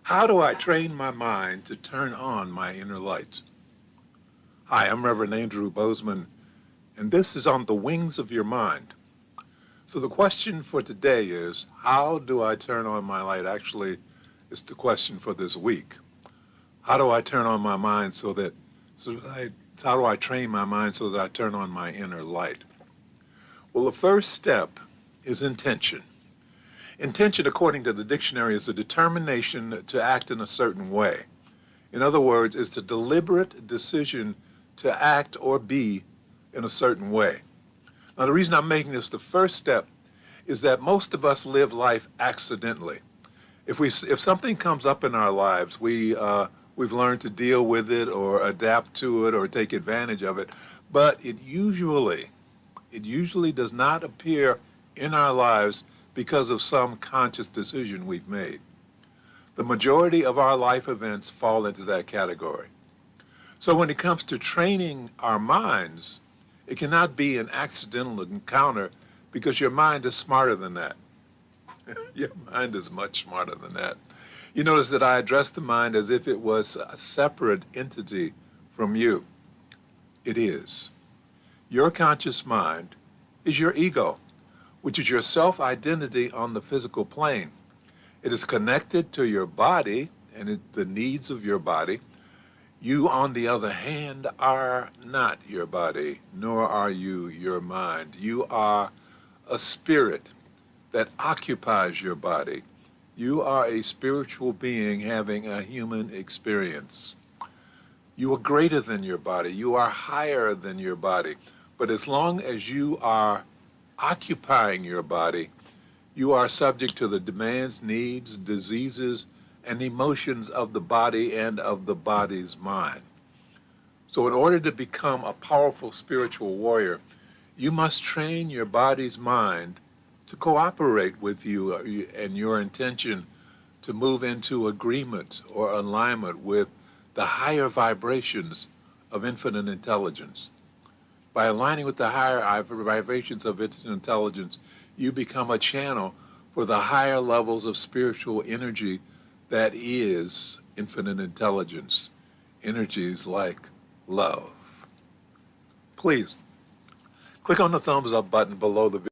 How do I train my mind to turn on my inner light? Hi, I'm Reverend Andrew Bozeman, and this is On the Wings of Your Mind. So the question for today is, how do I turn on my light? Actually, it's the question for this week. How do I turn on my mind how do I train my mind so that I turn on my inner light? Well, the first step is intention. Intention, according to the dictionary, is the determination to act in a certain way. In other words, it's the deliberate decision to act or be in a certain way. Now, the reason I'm making this the first step is that most of us live life accidentally. If something comes up in our lives, we've learned to deal with it or adapt to it or take advantage of it, but it usually does not appear in our lives because of some conscious decision we've made. The majority of our life events fall into that category. So when it comes to training our minds, it cannot be an accidental encounter because your mind is smarter than that. Your mind is much smarter than that. You notice that I address the mind as if it was a separate entity from you. It is. Your conscious mind is your ego, which is your self-identity on the physical plane. It is connected to your body and the needs of your body. You, on the other hand, are not your body, nor are you your mind. You are a spirit that occupies your body. You are a spiritual being having a human experience. You are greater than your body. You are higher than your body. But as long as you are occupying your body, you are subject to the demands, needs, diseases, and emotions of the body and of the body's mind. So in order to become a powerful spiritual warrior, you must train your body's mind to cooperate with you and your intention to move into agreement or alignment with the higher vibrations of infinite intelligence. By aligning with the higher vibrations of infinite intelligence, you become a channel for the higher levels of spiritual energy that is infinite intelligence, energies like love. Please, click on the thumbs up button below the video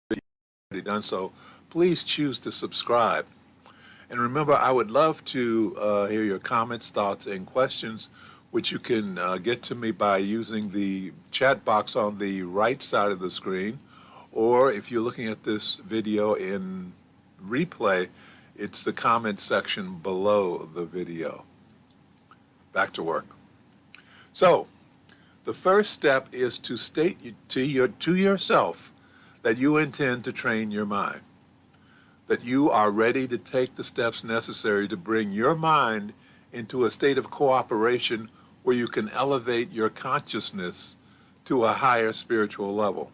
if you've already done so. Please choose to subscribe. And remember, I would love to hear your comments, thoughts, and questions, which you can get to me by using the chat box on the right side of the screen, or if you're looking at this video in replay, it's the comment section below the video. Back to work. So, the first step is to state to yourself that you intend to train your mind, that you are ready to take the steps necessary to bring your mind into a state of cooperation where you can elevate your consciousness to a higher spiritual level.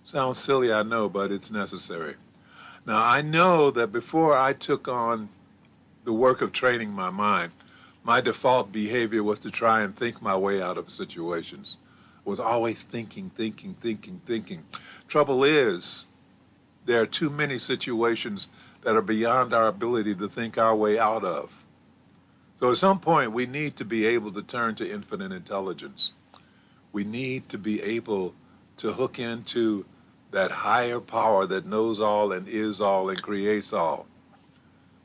Sounds silly, I know, but it's necessary. Now, I know that before I took on the work of training my mind, my default behavior was to try and think my way out of situations. I was always thinking. Trouble is, there are too many situations that are beyond our ability to think our way out of. So at some point, we need to be able to turn to infinite intelligence. We need to be able to hook into that higher power that knows all and is all and creates all.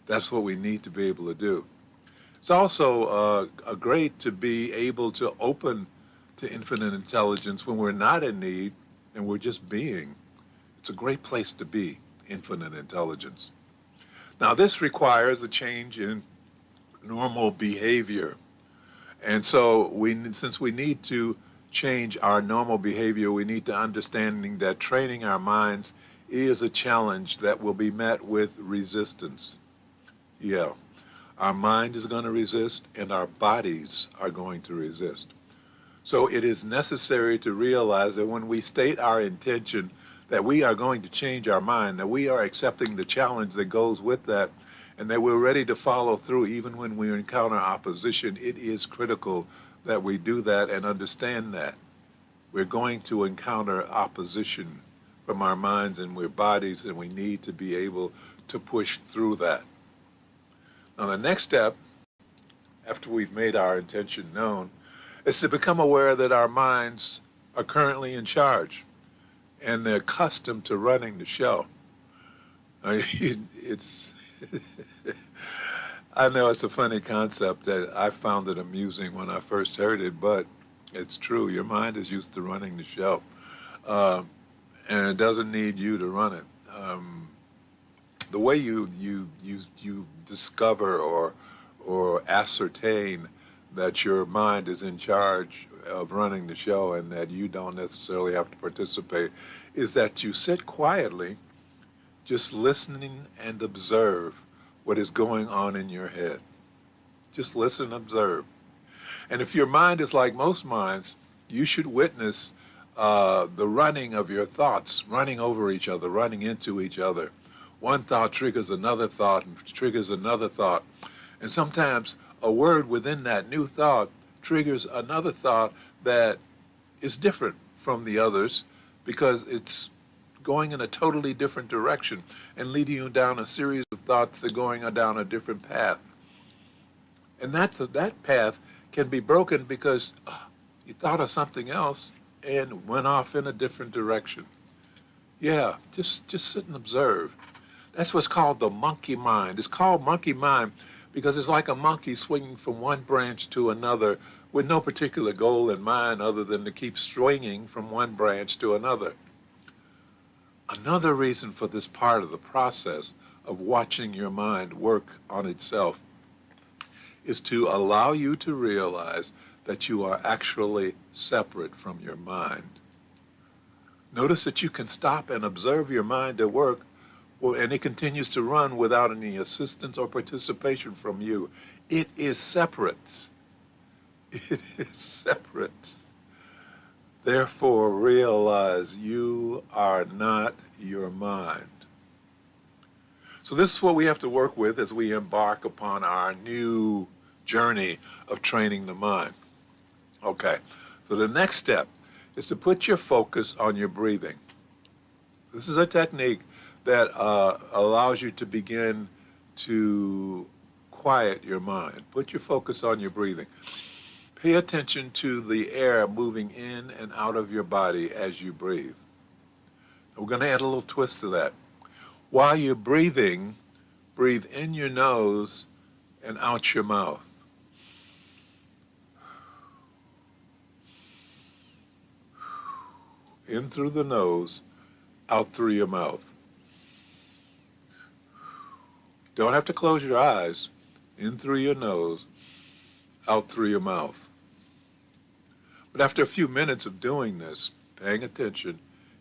That's what we need to be able to do. It's also great to be able to open to infinite intelligence when we're not in need and we're just being. It's a great place to be, infinite intelligence. Now, this requires a change in normal behavior. And so since we need to change our normal behavior, we need to understanding that training our minds is a challenge that will be met with resistance. Yeah, our mind is going to resist and our bodies are going to resist. So it is necessary to realize that when we state our intention that we are going to change our mind, that we are accepting the challenge that goes with that, and that we're ready to follow through even when we encounter opposition, it is critical that we do that and understand that. We're going to encounter opposition from our minds and our bodies, and we need to be able to push through that. Now, the next step, after we've made our intention known, is to become aware that our minds are currently in charge and they're accustomed to running the show. It's, I know it's a funny concept that I found it amusing when I first heard it, but it's true. Your mind is used to running the show, and it doesn't need you to run it. The way you discover or ascertain that your mind is in charge of running the show and that you don't necessarily have to participate is that you sit quietly, just listening and observe what is going on in your head. Just listen and observe. And if your mind is like most minds, you should witness the running of your thoughts, running over each other, running into each other. One thought triggers another thought and triggers another thought. And sometimes a word within that new thought triggers another thought that is different from the others because it's going in a totally different direction and leading you down a series of thoughts that are going down a different path. And that path can be broken because you thought of something else and went off in a different direction. Yeah, just sit and observe. That's what's called the monkey mind. It's called monkey mind because it's like a monkey swinging from one branch to another with no particular goal in mind other than to keep swinging from one branch to another. Another reason for this part of the process of watching your mind work on itself is to allow you to realize that you are actually separate from your mind. Notice that you can stop and observe your mind at work, and it continues to run without any assistance or participation from you. It is separate. It is separate. Therefore, realize you are not your mind. So this is what we have to work with as we embark upon our new journey of training the mind. Okay, so the next step is to put your focus on your breathing. This is a technique that allows you to begin to quiet your mind. Put your focus on your breathing. Pay attention to the air moving in and out of your body as you breathe. We're going to add a little twist to that. While you're breathing, breathe in your nose and out your mouth. In through the nose, out through your mouth. Don't have to close your eyes. In through your nose, out through your mouth. But after a few minutes of doing this, paying attention,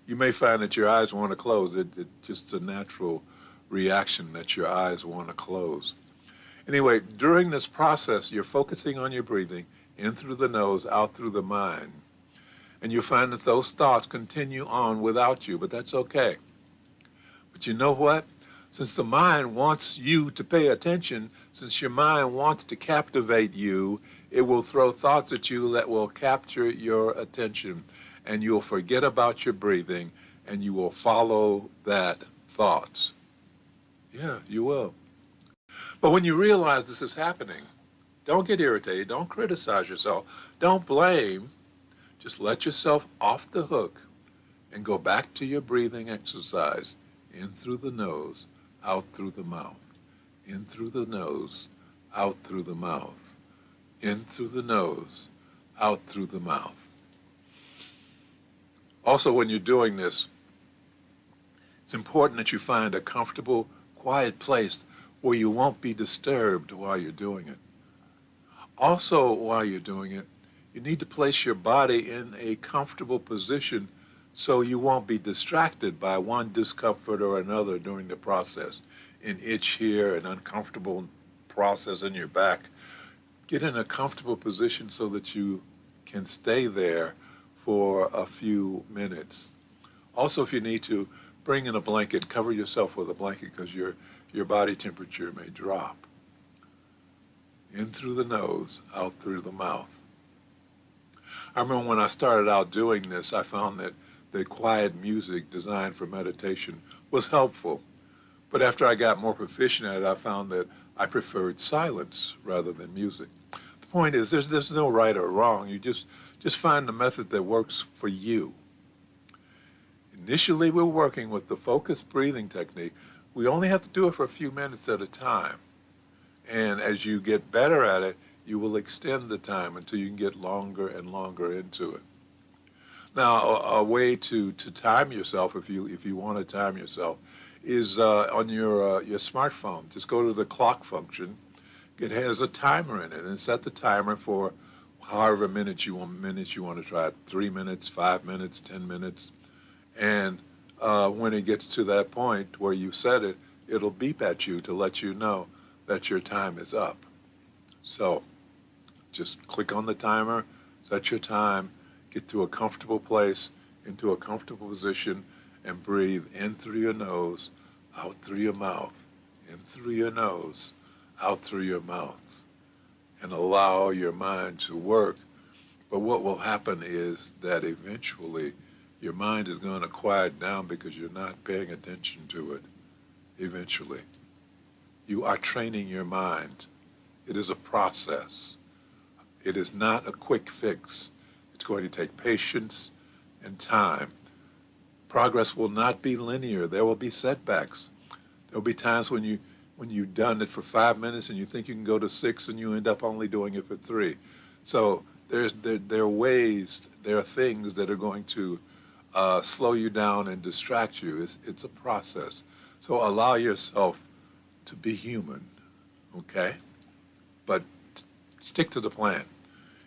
you may find that your eyes want to close. It's just a natural reaction that your eyes want to close. Anyway, during this process, you're focusing on your breathing, in through the nose, out through the mind. And you'll find that those thoughts continue on without you, but that's okay. But you know what? Since the mind wants you to pay attention, since your mind wants to captivate you, it will throw thoughts at you that will capture your attention, and you'll forget about your breathing, and you will follow that thoughts. Yeah, you will. But when you realize this is happening, don't get irritated, don't criticize yourself, don't blame, just let yourself off the hook and go back to your breathing exercise, in through the nose, out through the mouth, in through the nose, out through the mouth, in through the nose, out through the mouth. Also, when you're doing this, it's important that you find a comfortable, quiet place where you won't be disturbed while you're doing it. Also, while you're doing it, you need to place your body in a comfortable position so you won't be distracted by one discomfort or another during the process. An itch here, an uncomfortable process in your back. Get in a comfortable position so that you can stay there for a few minutes. Also, if you need to, bring in a blanket, cover yourself with a blanket because your body temperature may drop. In through the nose, out through the mouth. I remember when I started out doing this, I found that quiet music designed for meditation was helpful. But after I got more proficient at it, I found that I preferred silence rather than music. The point is, there's no right or wrong. You just find the method that works for you. Initially, we're working with the focused breathing technique. We only have to do it for a few minutes at a time. And as you get better at it, you will extend the time until you can get longer and longer into it. Now, a way to time yourself, if you want to time yourself, is on your smartphone. Just go to the clock function. It has a timer in it, and set the timer for however minutes you want to try it. 3 minutes, 5 minutes, 10 minutes. And when it gets to that point where you set it, it'll beep at you to let you know that your time is up. So just click on the timer, set your time, get to a comfortable place, into a comfortable position, and breathe in through your nose, out through your mouth, in through your nose, out through your mouth, and allow your mind to work. But what will happen is that eventually your mind is going to quiet down because you're not paying attention to it. Eventually. You are training your mind. It is a process. It is not a quick fix. It's going to take patience and time. Progress will not be linear. There will be setbacks. There will be times when you've done it for 5 minutes and you think you can go to 6 and you end up only doing it for 3. So there are ways, there are things that are going to slow you down and distract you. It's a process. So allow yourself to be human, okay? But stick to the plan.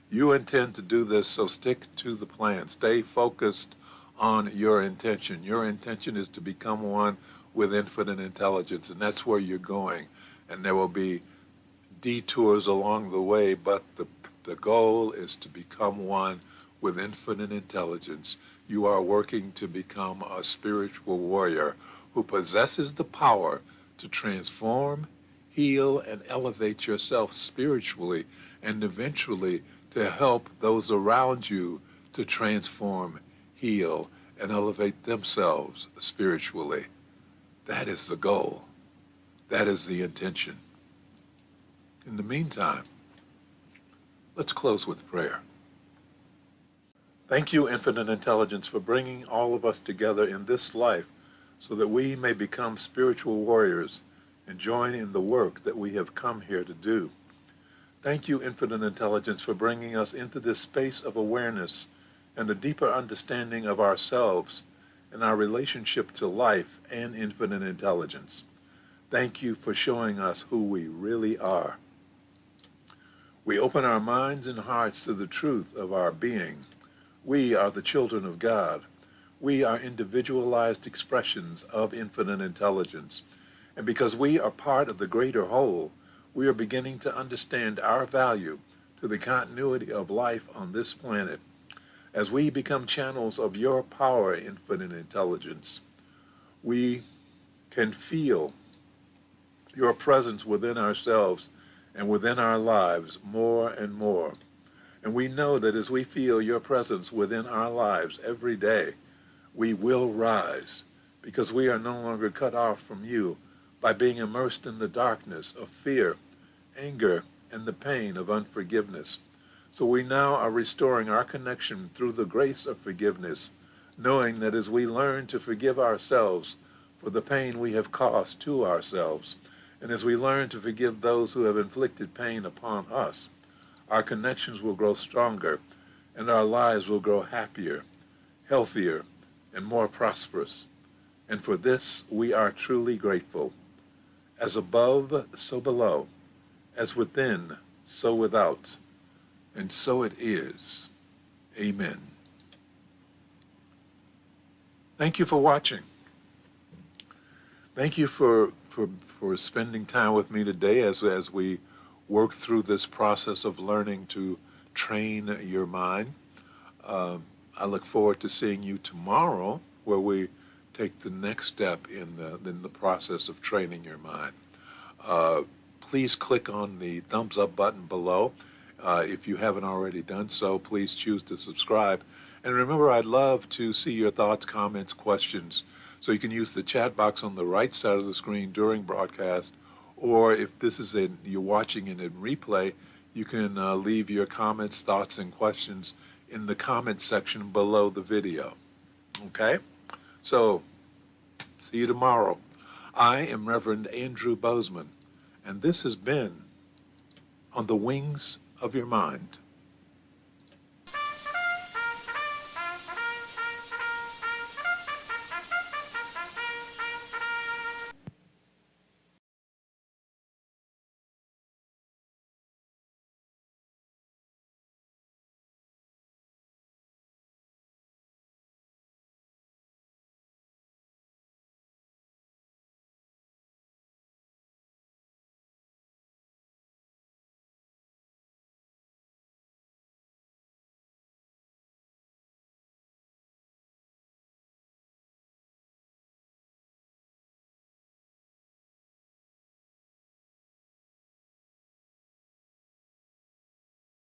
You intend to do this, so stick to the plan. Stay focused on your intention. Your intention is to become one with infinite intelligence, and that's where you're going. And there will be detours along the way, but the goal is to become one with infinite intelligence. You are working to become a spiritual warrior who possesses the power to transform, heal, and elevate yourself spiritually, and eventually to help those around you to transform, heal, and elevate themselves spiritually. That is the goal. That is the intention. In the meantime, let's close with prayer. Thank you, Infinite Intelligence, for bringing all of us together in this life so that we may become spiritual warriors and join in the work that we have come here to do. Thank you, Infinite Intelligence, for bringing us into this space of awareness and a deeper understanding of ourselves and our relationship to life and infinite intelligence. Thank you for showing us who we really are. We open our minds and hearts to the truth of our being. We are the children of God. We are individualized expressions of infinite intelligence. And because we are part of the greater whole, we are beginning to understand our value to the continuity of life on this planet. As we become channels of your power, infinite intelligence, we can feel your presence within ourselves and within our lives more and more. And we know that as we feel your presence within our lives every day, we will rise because we are no longer cut off from you by being immersed in the darkness of fear, anger, and the pain of unforgiveness. So we now are restoring our connection through the grace of forgiveness, knowing that as we learn to forgive ourselves for the pain we have caused to ourselves, and as we learn to forgive those who have inflicted pain upon us, our connections will grow stronger, and our lives will grow happier, healthier, and more prosperous. And for this, we are truly grateful. As above, so below. As within, so without. And so it is. Amen. Thank you for watching. Thank you for spending time with me today as we work through this process of learning to train your mind. I look forward to seeing you tomorrow, where we take the next step in the process of training your mind. Please click on the thumbs up button below. If you haven't already done so, please choose to subscribe. And remember, I'd love to see your thoughts, comments, questions. So you can use the chat box on the right side of the screen during broadcast, or if this is you're watching it in replay, you can leave your comments, thoughts, and questions in the comment section below the video. Okay? So, see you tomorrow. I am Reverend Andrew Bozeman, and this has been On the Wings of Your Mind.